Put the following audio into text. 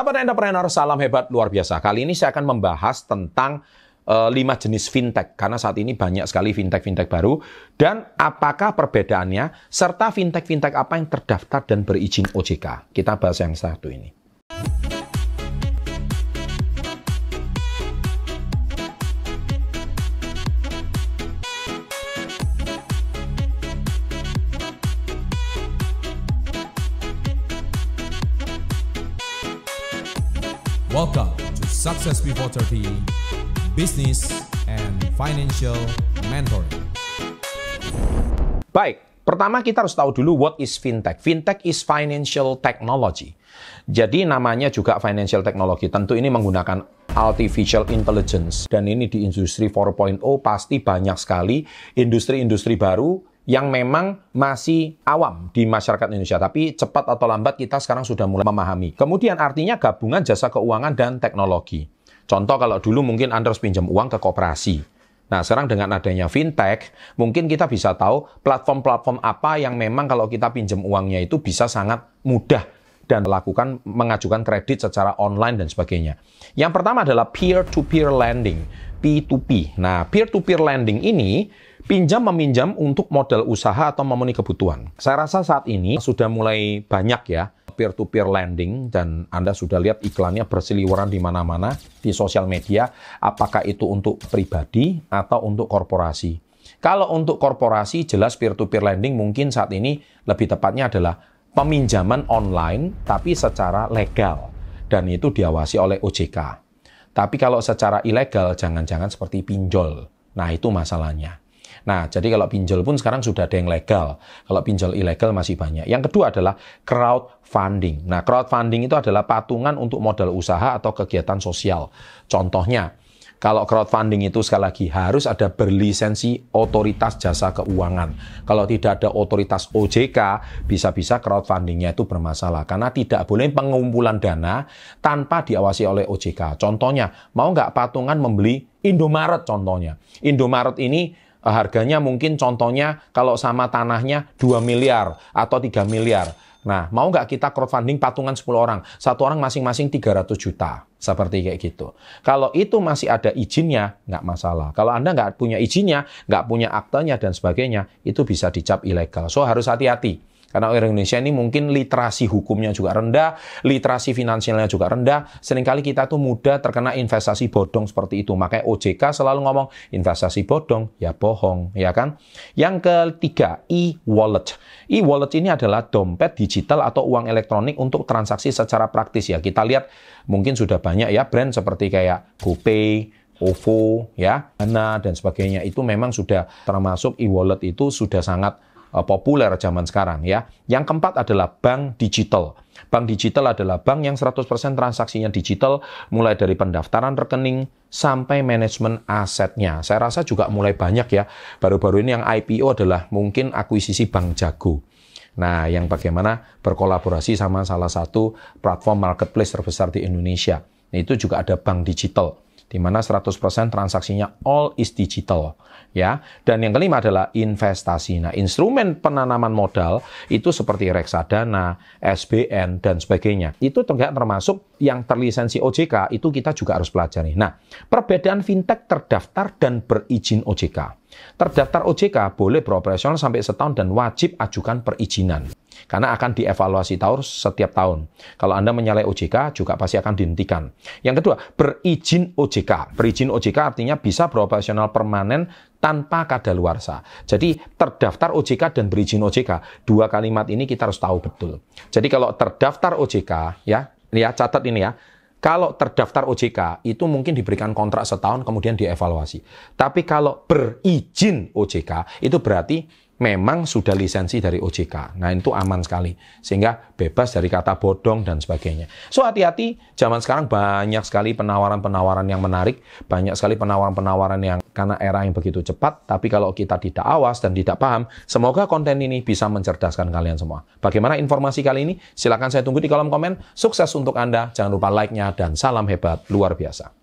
Sahabat entrepreneur, salam hebat luar biasa. Kali ini saya akan membahas tentang 5 jenis fintech, karena saat ini banyak sekali fintech-fintech baru, dan apakah perbedaannya, serta fintech-fintech apa yang terdaftar dan berizin OJK. Kita bahas yang satu ini. Welcome to Success Before 30 Business and Financial Mentoring. Baik, pertama kita harus tahu dulu what is fintech. Fintech is financial technology. Jadi namanya juga financial technology. Tentu ini menggunakan artificial intelligence. Dan ini di industri 4.0 pasti banyak sekali industri-industri baru yang memang masih awam di masyarakat Indonesia. Tapi cepat atau lambat kita sekarang sudah mulai memahami. Kemudian artinya gabungan jasa keuangan dan teknologi. Contoh kalau dulu mungkin Anda harus pinjam uang ke koperasi. Nah sekarang dengan adanya fintech, mungkin kita bisa tahu platform-platform apa yang memang kalau kita pinjam uangnya itu bisa sangat mudah dan mengajukan kredit secara online dan sebagainya. Yang pertama adalah peer-to-peer lending, P2P. Nah, peer-to-peer lending ini pinjam-meminjam untuk modal usaha atau memenuhi kebutuhan. Saya rasa saat ini sudah mulai banyak ya peer-to-peer lending, dan Anda sudah lihat iklannya berseliweran di mana-mana di sosial media, apakah itu untuk pribadi atau untuk korporasi. Kalau untuk korporasi, jelas peer-to-peer lending mungkin saat ini lebih tepatnya adalah peminjaman online tapi secara legal, dan itu diawasi oleh OJK. Tapi kalau secara ilegal, jangan-jangan seperti pinjol. Nah, itu masalahnya. Nah, jadi kalau pinjol pun sekarang sudah ada yang legal. Kalau pinjol ilegal masih banyak. Yang kedua adalah crowdfunding. Nah, crowdfunding itu adalah patungan untuk modal usaha atau kegiatan sosial. Contohnya, kalau crowdfunding itu sekali lagi harus ada berlisensi otoritas jasa keuangan. Kalau tidak ada otoritas OJK, bisa-bisa crowdfundingnya itu bermasalah. Karena tidak boleh pengumpulan dana tanpa diawasi oleh OJK. Contohnya, mau nggak patungan membeli Indomaret contohnya. Indomaret ini harganya mungkin contohnya kalau sama tanahnya 2 miliar atau 3 miliar. Nah, mau nggak kita crowdfunding patungan 10 orang? Satu orang masing-masing 300 juta. Seperti kayak gitu. Kalau itu masih ada izinnya, nggak masalah. Kalau Anda nggak punya izinnya, nggak punya aktenya dan sebagainya, itu bisa dicap ilegal. So, harus hati-hati. Karena orang Indonesia ini mungkin literasi hukumnya juga rendah, literasi finansialnya juga rendah. Seringkali kita tuh mudah terkena investasi bodong seperti itu. Makanya OJK selalu ngomong, investasi bodong, ya bohong, ya kan? Yang ketiga, e-wallet. E-wallet ini adalah dompet digital atau uang elektronik untuk transaksi secara praktis ya. Kita lihat mungkin sudah banyak ya brand seperti kayak GoPay, OVO, ya, Dana, dan sebagainya. Itu memang sudah termasuk e-wallet itu sudah sangat populer zaman sekarang ya. Yang keempat adalah bank digital. Bank digital adalah bank yang 100% transaksinya digital, mulai dari pendaftaran rekening sampai manajemen asetnya. Saya rasa juga mulai banyak ya. Baru-baru ini yang IPO adalah mungkin akuisisi Bank Jago. Nah, yang bagaimana berkolaborasi sama salah satu platform marketplace terbesar di Indonesia. Nah, itu juga ada bank digital, di mana 100% transaksinya all is digital, ya. Dan yang kelima adalah investasi. Nah, instrumen penanaman modal itu seperti reksadana, SBN, dan sebagainya. Itu termasuk yang terlisensi OJK, itu kita juga harus pelajari. Nah, perbedaan fintech terdaftar dan berizin OJK. Terdaftar OJK boleh beroperasional sampai setahun dan wajib ajukan perizinan. Karena akan dievaluasi setiap tahun. Kalau Anda menyalahi OJK, juga pasti akan dihentikan. Yang kedua, berizin OJK. Berizin OJK artinya bisa beroperasional permanen tanpa kadaluarsa. Jadi, terdaftar OJK dan berizin OJK. Dua kalimat ini kita harus tahu betul. Jadi, kalau terdaftar OJK, ya catat ini ya. Kalau terdaftar OJK, itu mungkin diberikan kontrak setahun, kemudian dievaluasi. Tapi kalau berizin OJK, itu berarti memang sudah lisensi dari OJK. Nah, itu aman sekali. Sehingga bebas dari kata bodong dan sebagainya. So, hati-hati. Zaman sekarang banyak sekali penawaran-penawaran yang menarik. Banyak sekali penawaran-penawaran yang karena era yang begitu cepat. Tapi kalau kita tidak awas dan tidak paham, semoga konten ini bisa mencerdaskan kalian semua. Bagaimana informasi kali ini? Silakan saya tunggu di kolom komen. Sukses untuk Anda. Jangan lupa like-nya dan salam hebat luar biasa.